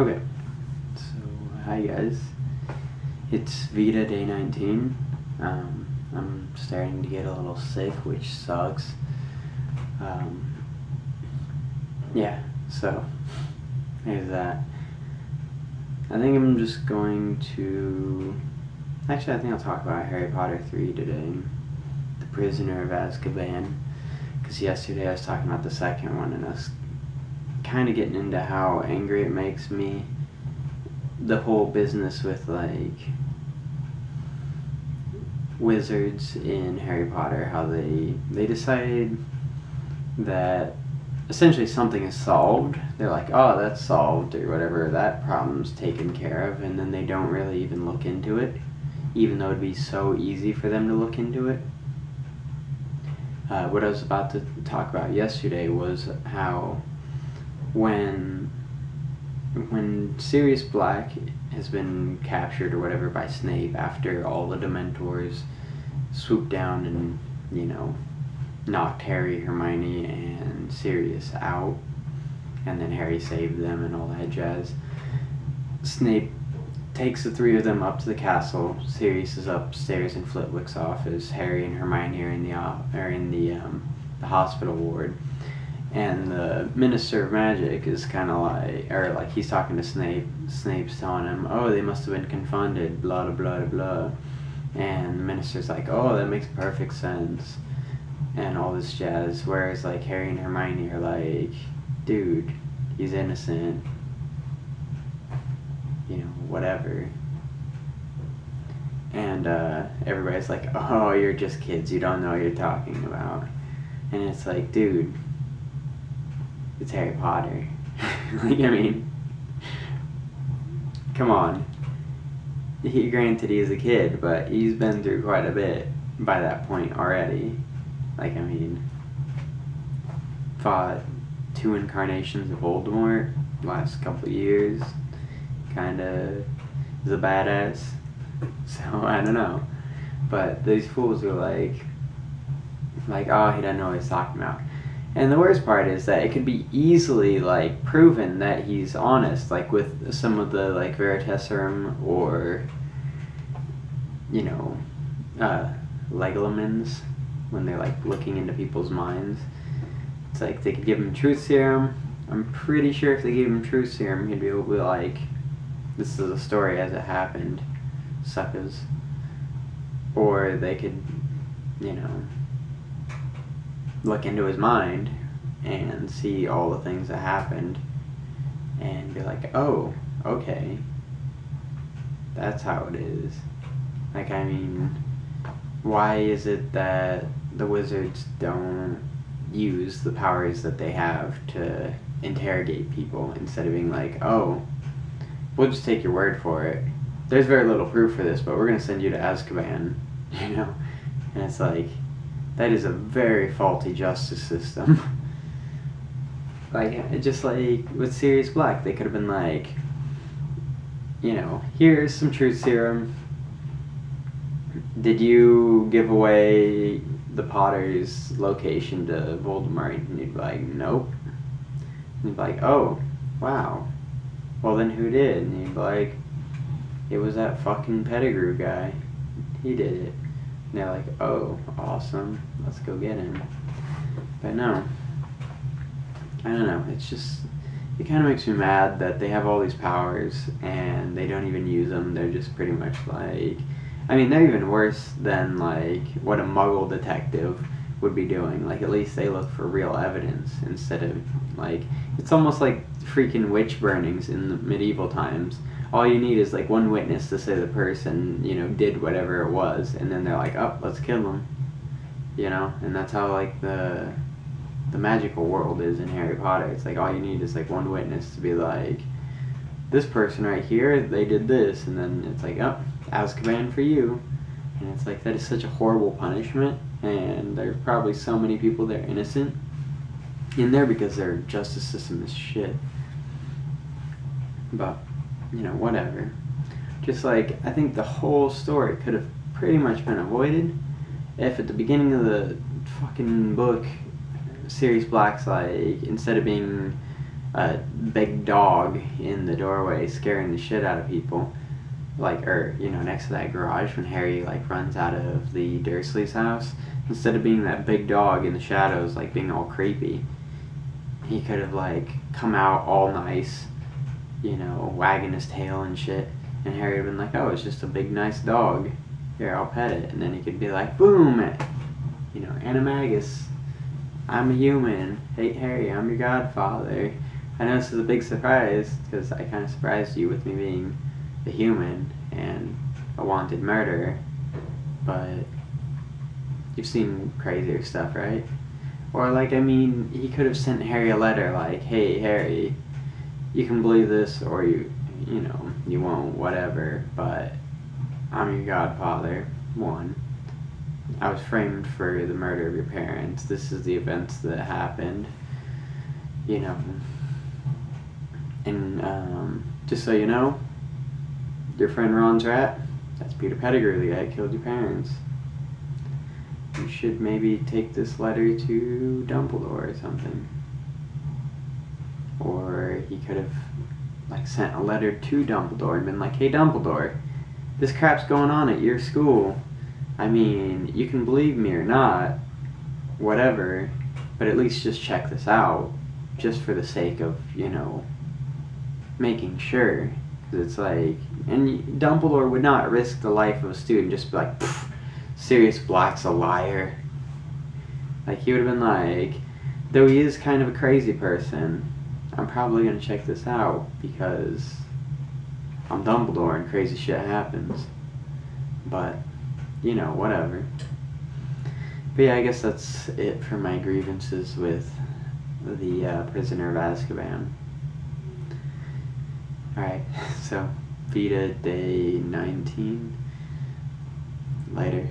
Okay, so hi guys, it's VEDA day 19. I'm starting to get a little sick, which sucks. Yeah, so there's that. I think I'm just going to... Actually, I think I'll talk about Harry Potter 3 today. The Prisoner of Azkaban. Because yesterday I was talking about the second one, and I was kind of getting into how angry it makes me. The whole business with, like, wizards in Harry Potter. How they decide that essentially something is solved. They're like, oh, that's solved, or whatever, that problem's taken care of, and then they don't really even look into it, even though it'd be so easy for them to look into it. What I was about to talk about yesterday was how when Sirius Black has been captured or whatever by Snape after all the Dementors swooped down and, you know, knocked Harry, Hermione, and Sirius out, and then Harry saved them and all that jazz. Snape takes the three of them up to the castle. Sirius is upstairs in Flitwick's office. Harry and Hermione are in the hospital ward, and the Minister of Magic is kind of like, he's talking to Snape. Snape's telling him, oh, they must have been confounded, blah blah blah blah, and the Minister's like, oh, that makes perfect sense, and all this jazz. Whereas like Harry and Hermione are like, dude, he's innocent, you know, whatever. And everybody's like, oh, you're just kids, you don't know what you're talking about. And it's like, dude, it's Harry Potter. Like, I mean, come on. Granted, he's a kid, but he's been through quite a bit by that point already. Like, I mean, fought 2 incarnations of Voldemort last couple of years. Kinda is a badass. So, I don't know. But these fools are like, oh, he doesn't know what he's talking about. And the worst part is that it could be easily, like, proven that he's honest, like, with some of the, like, Veritaserum or, you know, Legolamins, when they're, like, looking into people's minds. It's like, they could give him Truth Serum. I'm pretty sure if they gave him Truth Serum, he'd be able to be like, this is a story as it happened, suckers. Or they could, you know, look into his mind and see all the things that happened and be like, oh, okay, that's how it is. Like, I mean, why is it that the wizards don't use the powers that they have to interrogate people instead of being like, oh, we'll just take your word for it. There's very little proof for this, but we're going to send you to Azkaban, you know? And it's like, that is a very faulty justice system. Like, just like with Sirius Black, they could have been like, you know, here's some Truth Serum. Did you give away the Potter's location to Voldemort? And he'd be like, nope. And he'd be like, oh, wow. Well, then who did? And he'd be like, it was that fucking Pettigrew guy. He did it. And they're like, oh, awesome, let's go get him. But no, I don't know, it's just, it kind of makes me mad that they have all these powers and they don't even use them. They're just pretty much like, I mean, they're even worse than like what a Muggle detective would be doing. Like, at least they look for real evidence instead of like, it's almost like freaking witch burnings in the medieval times. All you need is like one witness to say the person, you know, did whatever it was, and then they're like, oh, let's kill him, you know. And that's how like the magical world is in Harry Potter. It's like all you need is like one witness to be like, this person right here, they did this, and then it's like, oh, Azkaban for you. And it's like, that is such a horrible punishment, and there's probably so many people that are innocent in there because their justice system is shit. But, you know, whatever. Just like, I think the whole story could have pretty much been avoided if at the beginning of the fucking book, Sirius Black's like, instead of being a big dog in the doorway scaring the shit out of people. Like, or, you know, next to that garage when Harry, like, runs out of the Dursleys' house. Instead of being that big dog in the shadows, like, being all creepy, he could have, like, come out all nice, you know, wagging his tail and shit. And Harry would have been like, oh, it's just a big, nice dog. Here, I'll pet it. And then he could be like, boom! You know, Animagus, I'm a human. Hey, Harry, I'm your godfather. I know this is a big surprise, because I kind of surprised you with me being a human and a wanted murderer. But you've seen crazier stuff, right? Or, like, I mean, he could have sent Harry a letter like, hey, Harry, you can believe this or you know, you won't, whatever, but I'm your godfather. 1, I was framed for the murder of your parents. This is the events that happened, you know. And just so you know, your friend Ron's rat, that's Peter Pettigrew, the guy that killed your parents. You should maybe take this letter to Dumbledore or something. Or he could have, like, sent a letter to Dumbledore and been like, hey Dumbledore, this crap's going on at your school. I mean, you can believe me or not, whatever, but at least just check this out, just for the sake of, you know, making sure. Because it's like, and Dumbledore would not risk the life of a student, just be like, Sirius Black's a liar. Like, he would have been like, though he is kind of a crazy person, I'm probably going to check this out because I'm Dumbledore and crazy shit happens. But, you know, whatever. But yeah, I guess that's it for my grievances with the Prisoner of Azkaban. Alright, so VEDA day 19. Later.